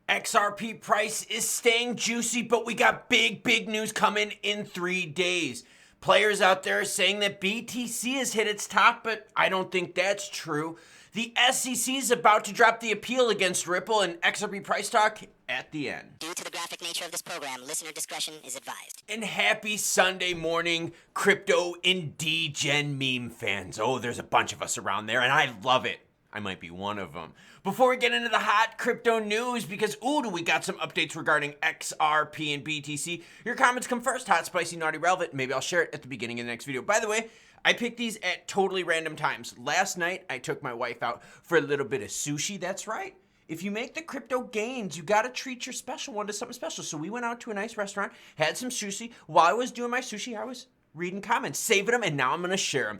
XRP price is staying juicy, but we got big news coming in 3 days. Players out there are saying that BTC has hit its top, but I don't think that's true. The SEC is about to drop the appeal against Ripple, and XRP price talk at the end. Due to the graphic nature of this program, listener discretion is advised. And happy Sunday morning, crypto and degen meme fans. Oh, there's a bunch of us around there, and I love it. I might be one of them. Before we get into the hot crypto news, because do we got some updates regarding XRP and BTC. Your comments come first, hot, spicy, naughty, relevant. Maybe I'll share it at the beginning of the next video. By the way, I picked these at totally random times. Last night, I took my wife out for a little bit of sushi. That's right. If you make the crypto gains, you got to treat your special one to something special. So we went out to a nice restaurant, had some sushi. While I was doing my sushi, I was reading comments, saving them, and now I'm going to share them.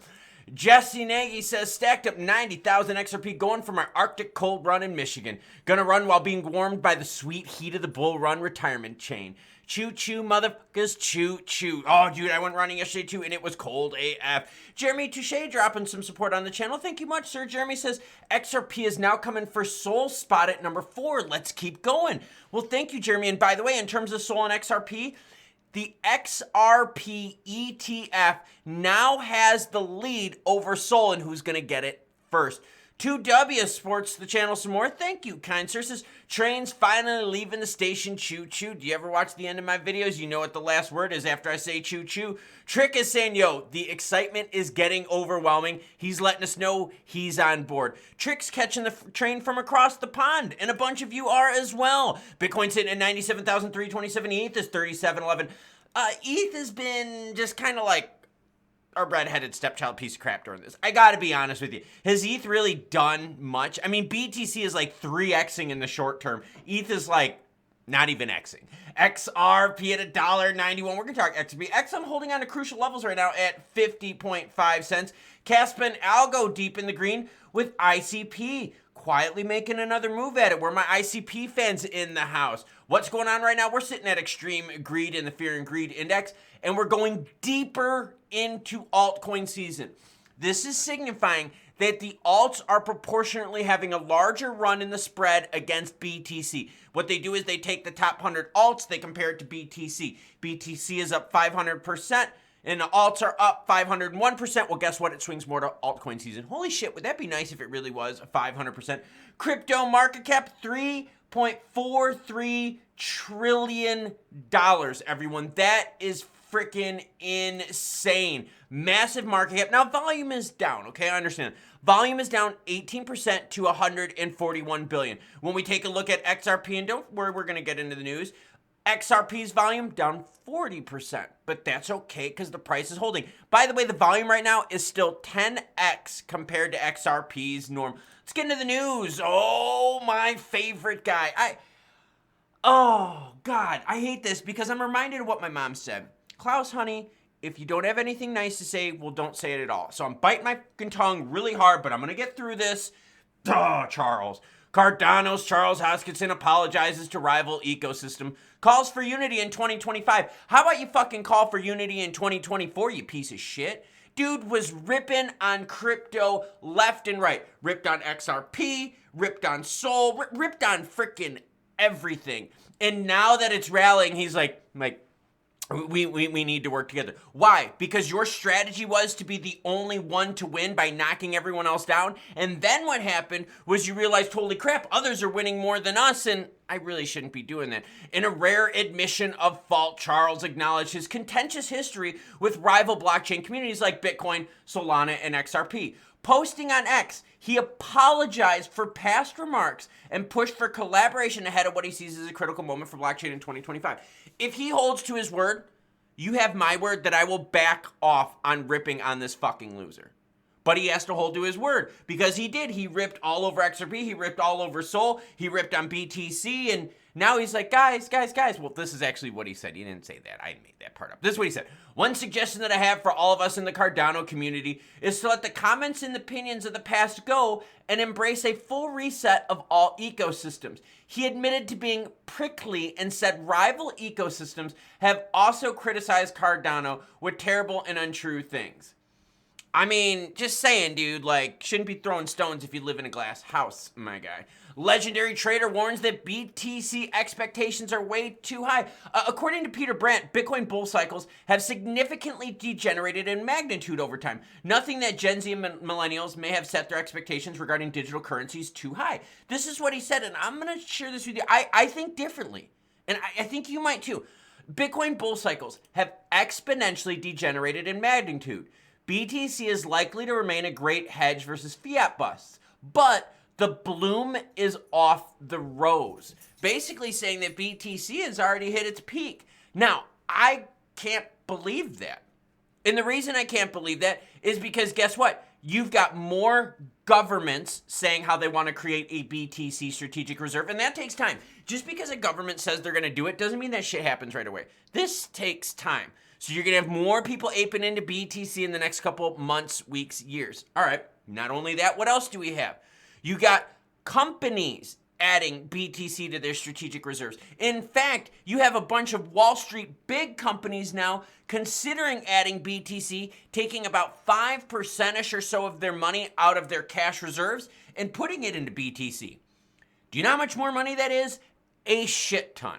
Jesse Nagy says, stacked up 90,000 XRP going for my Arctic cold run in Michigan. Gonna run while being warmed by the sweet heat of the Bull Run retirement chain. Choo choo, motherfuckers, choo choo. Oh, dude, I went running yesterday too, and it was cold AF. Jeremy Touche dropping some support on the channel. Thank you much, sir. Jeremy says, XRP is now coming for Sol spot at number 4. Let's keep going. Well, thank you, Jeremy. And by the way, in terms of Sol and XRP, the XRP ETF now has the lead over Sol, and who's going to get it first. 2W sports the channel some more. Thank you, kind sir. Says, trains finally leaving the station. Choo choo. Do you ever watch the end of my videos? You know what the last word is after I say choo choo. Trick is saying, yo, the excitement is getting overwhelming. He's letting us know he's on board. Trick's catching the train from across the pond, and a bunch of you are as well. Bitcoin sitting at 97,327. ETH is 3711. ETH has been just kind of like our redheaded stepchild piece of crap during this. I gotta be honest with you. Has ETH really done much? I mean, BTC is like 3xing in the short term. ETH is like not even xing. XRP at $1.91. We're gonna talk XRP. XM holding on to crucial levels right now at 50.5 cents. Caspin Algo deep in the green with ICP. Quietly making another move at it. Where my ICP fans in the house. What's going on right now? We're sitting at extreme greed in the fear and greed index, and we're going deeper into altcoin season. This is signifying that the alts are proportionately having a larger run in the spread against BTC. What they do is they take the top 100 alts, they compare it to BTC. BTC is up 500%. And the alts are up 501%. Well, guess what? It swings more to altcoin season. Holy shit, would that be nice if it really was 500%? Crypto market cap, $3.43 trillion, everyone. That is freaking insane. Massive market cap. Now, volume is down, okay? I understand. Volume is down 18% to 141 billion. When we take a look at XRP, and don't worry, we're going to get into the news, XRP's volume down 40%, but that's okay because the price is holding. By the way, the volume right now is still 10x compared to XRP's norm. Let's get into the news. Oh, my favorite guy. Oh, God, I hate this because I'm reminded of what my mom said. Klaus, honey, if you don't have anything nice to say, well, don't say it at all. So I'm biting my tongue really hard, but I'm going to get through this. Charles. Cardano's Charles Hoskinson apologizes to rival ecosystem, calls for unity in 2025. How about you fucking call for unity in 2024, you piece of shit? Dude was ripping on crypto left and right. Ripped on XRP, ripped on Sol, ripped on freaking everything. And now that it's rallying, he's like, we need to work together. Why? Because your strategy was to be the only one to win by knocking everyone else down. And then what happened was you realized, holy crap, others are winning more than us, and I really shouldn't be doing that. In a rare admission of fault, Charles acknowledged his contentious history with rival blockchain communities like Bitcoin, Solana, and XRP. Posting on X, he apologized for past remarks and pushed for collaboration ahead of what he sees as a critical moment for blockchain in 2025. If he holds to his word, you have my word that I will back off on ripping on this fucking loser. But he has to hold to his word because he did. He ripped all over XRP. He ripped all over Sol. He ripped on BTC. And now he's like, guys. Well, this is actually what he said. He didn't say that. I made that part up. This is what he said. One suggestion that I have for all of us in the Cardano community is to let the comments and opinions of the past go and embrace a full reset of all ecosystems. He admitted to being prickly and said rival ecosystems have also criticized Cardano with terrible and untrue things. I mean, just saying, dude, like, shouldn't be throwing stones if you live in a glass house, my guy. Legendary trader warns that BTC expectations are way too high. According to Peter Brandt, Bitcoin bull cycles have significantly degenerated in magnitude over time. Nothing that Gen Z and millennials may have set their expectations regarding digital currencies too high. This is what he said, and I'm going to share this with you. I think differently, and I think you might too. Bitcoin bull cycles have exponentially degenerated in magnitude. BTC is likely to remain a great hedge versus fiat busts, but the bloom is off the rose. Basically saying that BTC has already hit its peak. Now, I can't believe that. And the reason I can't believe that is because guess what? You've got more governments saying how they want to create a BTC strategic reserve, and that takes time. Just because a government says they're going to do it doesn't mean that shit happens right away. This takes time. So you're going to have more people aping into BTC in the next couple months, weeks, years. All right, not only that, what else do we have? You got companies adding BTC to their strategic reserves. In fact, you have a bunch of Wall Street big companies now considering adding BTC, taking about 5% or so of their money out of their cash reserves and putting it into BTC. Do you know how much more money that is? A shit ton.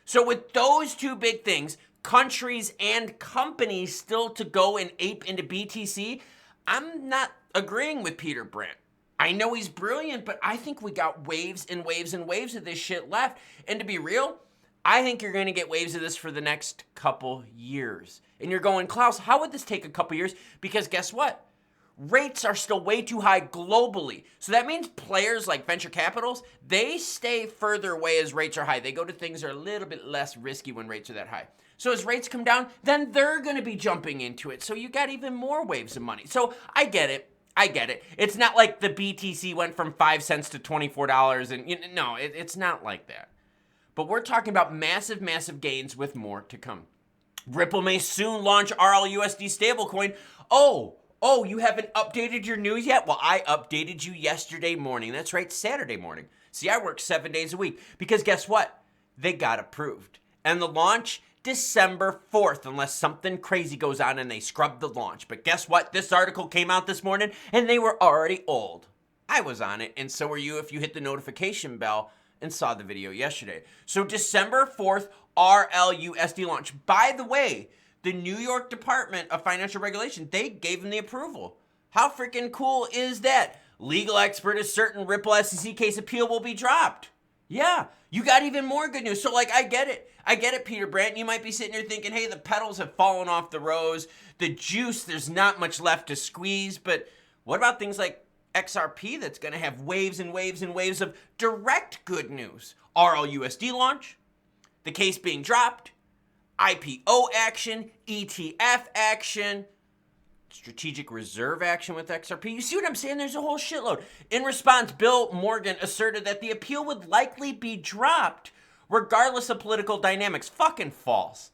So with those two big things, countries and companies still to go and ape into BTC, I'm not agreeing with Peter Brandt. I know he's brilliant, but I think we got waves and waves and waves of this shit left. And to be real, I think you're going to get waves of this for the next couple years. And you're going, Klaus, how would this take a couple years? Because guess what? Rates are still way too high globally. So that means players like venture capitals, they stay further away as rates are high. They go to things that are a little bit less risky when rates are that high. So as rates come down, then they're going to be jumping into it. So you got even more waves of money. So I get it. It's not like the BTC went from 5 cents to $24 and no, it's not like that. But we're talking about massive, massive gains with more to come. Ripple may soon launch RLUSD stablecoin. Oh, you haven't updated your news yet? Well, I updated you yesterday morning. That's right, Saturday morning. See, I work 7 days a week because guess what? They got approved. And the launch, December 4th, unless something crazy goes on and they scrub the launch. But guess what? This article came out this morning and they were already old. I was on it, and so were you if you hit the notification bell and saw the video yesterday. So December 4th, RLUSD launch. By the way, the New York Department of Financial Regulation, they gave them the approval. How freaking cool is that? Legal expert is certain Ripple SEC case appeal will be dropped. Yeah, you got even more good news. So I get it, Peter Brandt. You might be sitting here thinking, hey, the petals have fallen off the rose. The juice, there's not much left to squeeze. But what about things like XRP that's going to have waves and waves and waves of direct good news? RLUSD launch, the case being dropped, IPO action, ETF action, strategic reserve action with XRP. You see what I'm saying? There's a whole shitload. In response, Bill Morgan asserted that the appeal would likely be dropped regardless of political dynamics. Fucking false.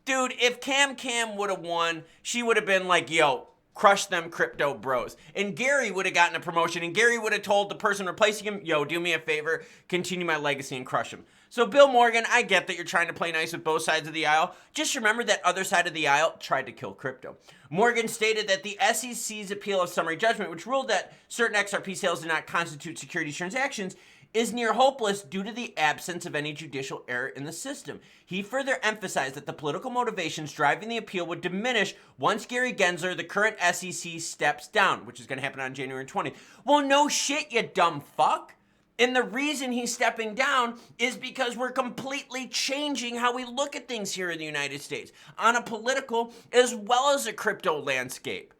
Dude, if Cam would have won, she would have been like, yo, crush them crypto bros. And Gary would have gotten a promotion, and Gary would have told the person replacing him, yo, do me a favor, continue my legacy and crush him. So Bill Morgan, I get that you're trying to play nice with both sides of the aisle. Just remember that other side of the aisle tried to kill crypto. Morgan stated that the SEC's appeal of summary judgment, which ruled that certain XRP sales do not constitute securities transactions, is near hopeless due to the absence of any judicial error in the system. He further emphasized that the political motivations driving the appeal would diminish once Gary Gensler, the current SEC, steps down, which is going to happen on January 20th. Well, no shit, you dumb fuck. And the reason he's stepping down is because we're completely changing how we look at things here in the United States on a political as well as a crypto landscape.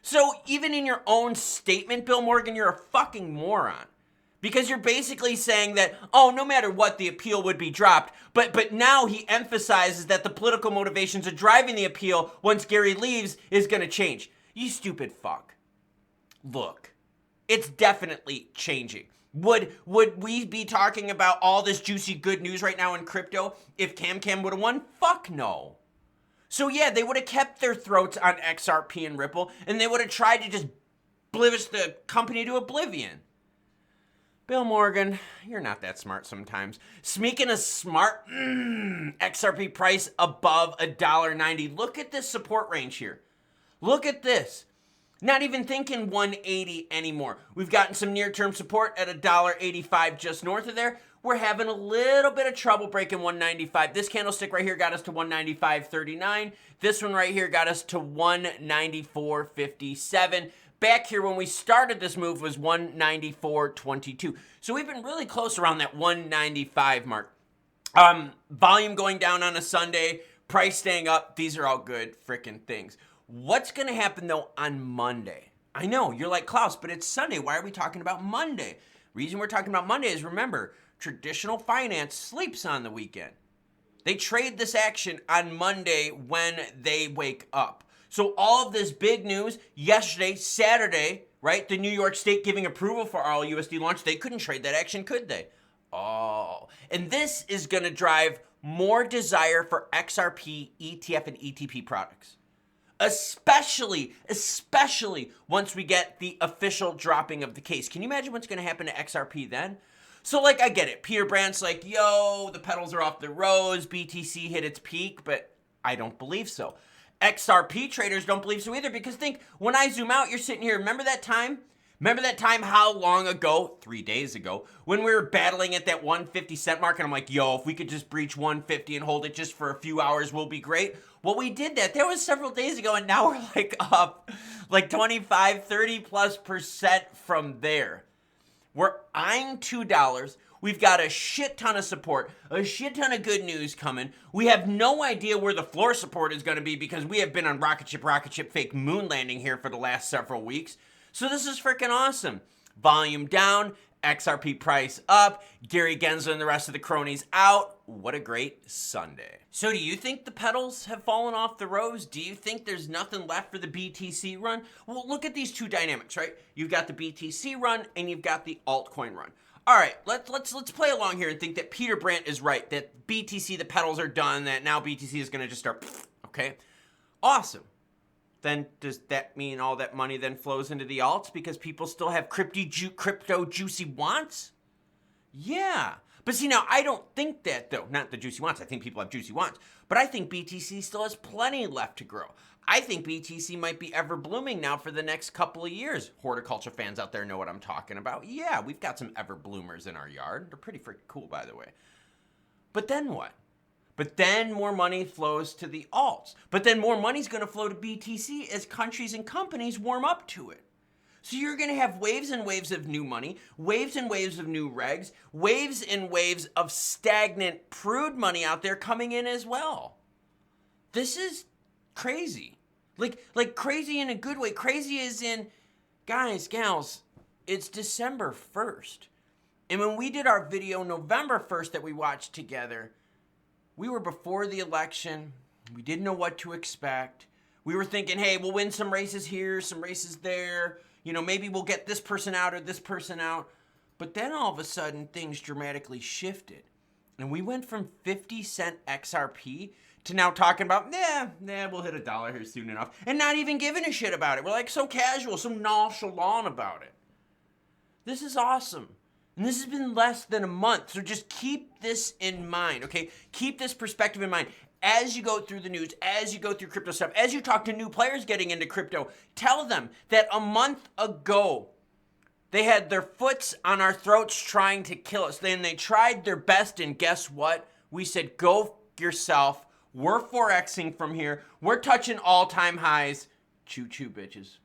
So even in your own statement, Bill Morgan, you're a fucking moron. Because you're basically saying that, oh, no matter what, the appeal would be dropped. But now he emphasizes that the political motivations of driving the appeal once Gary leaves is going to change. You stupid fuck. Look, it's definitely changing. Would we be talking about all this juicy good news right now in crypto if Cam would have won? Fuck no. So yeah, they would have kept their throats on XRP and Ripple, and they would have tried to just blivish the company to oblivion. Bill Morgan, you're not that smart sometimes. Speaking of smart, XRP price above $1.90. Look at this support range here. Look at this. Not even thinking 180 anymore. We've gotten some near-term support at $1.85 just north of there. We're having a little bit of trouble breaking 195. This candlestick right here got us to 195.39. This one right here got us to 194.57. Back here when we started this move was 194.22. So we've been really close around that 195 mark. Volume going down on a Sunday, price staying up. These are all good freaking things. What's going to happen though on Monday? I know you're like, Klaus, but it's Sunday. Why are we talking about Monday? Reason we're talking about Monday is, remember, traditional finance sleeps on the weekend. They trade this action on Monday when they wake up. So all of this big news yesterday, Saturday, right? The New York State giving approval for RLUSD launch. They couldn't trade that action, could they? Oh, and this is going to drive more desire for XRP, ETF, and ETP products. Especially once we get the official dropping of the case. Can you imagine what's going to happen to XRP then? So, like, I get it. Peter Brandt's like, yo, the pedals are off the rose. BTC hit its peak, but I don't believe so. XRP traders don't believe so either, because think, when I zoom out, you're sitting here. Remember that time? Remember that time how long ago, 3 days ago, when we were battling at that 150 cent mark, and I'm like, yo, if we could just breach 150 and hold it just for a few hours, we'll be great. Well, we did that. That was several days ago, and now we're like up like 25, 30+% from there. We're eyeing $2. We've got a shit ton of support, a shit ton of good news coming. We have no idea where the floor support is going to be because we have been on rocket ship, fake moon landing here for the last several weeks. So this is freaking awesome. Volume down, XRP price up, Gary Gensler and the rest of the cronies out. What a great Sunday. So do you think the pedals have fallen off the rose? Do you think there's nothing left for the BTC run? Well, look at these two dynamics, right? You've got the BTC run and you've got the altcoin run. All right, let's play along here and think that Peter Brandt is right, that BTC, the pedals are done, that now BTC is going to just start, okay? Awesome. Then does that mean all that money then flows into the alts because people still have crypto juicy wants? Yeah. But see, now I don't think that though. Not the juicy wants. I think people have juicy wants. But I think BTC still has plenty left to grow. I think BTC might be ever blooming now for the next couple of years. Horticulture fans out there know what I'm talking about. Yeah, we've got some ever bloomers in our yard. They're pretty freaking cool, by the way. But then what? But then more money flows to the alts. But then more money's going to flow to BTC as countries and companies warm up to it. So you're going to have waves and waves of new money, waves and waves of new regs, waves and waves of stagnant prude money out there coming in as well. This is crazy. Like crazy in a good way. Crazy as in, guys, gals, it's December 1st. And when we did our video November 1st that we watched together, we were before the election. We didn't know what to expect. We were thinking, hey, we'll win some races here, some races there. You know, maybe we'll get this person out or this person out. But then all of a sudden, things dramatically shifted. And we went from 50-cent XRP to now talking about, we'll hit $1 here soon enough. And not even giving a shit about it. We're like so casual, so nonchalant about it. This is awesome. And this has been less than a month. So just keep this in mind, okay? Keep this perspective in mind. As you go through the news, as you go through crypto stuff, as you talk to new players getting into crypto, tell them that a month ago, they had their foots on our throats trying to kill us. Then they tried their best, and guess what? We said, go yourself. We're Forexing from here. We're touching all-time highs. Choo-choo, bitches.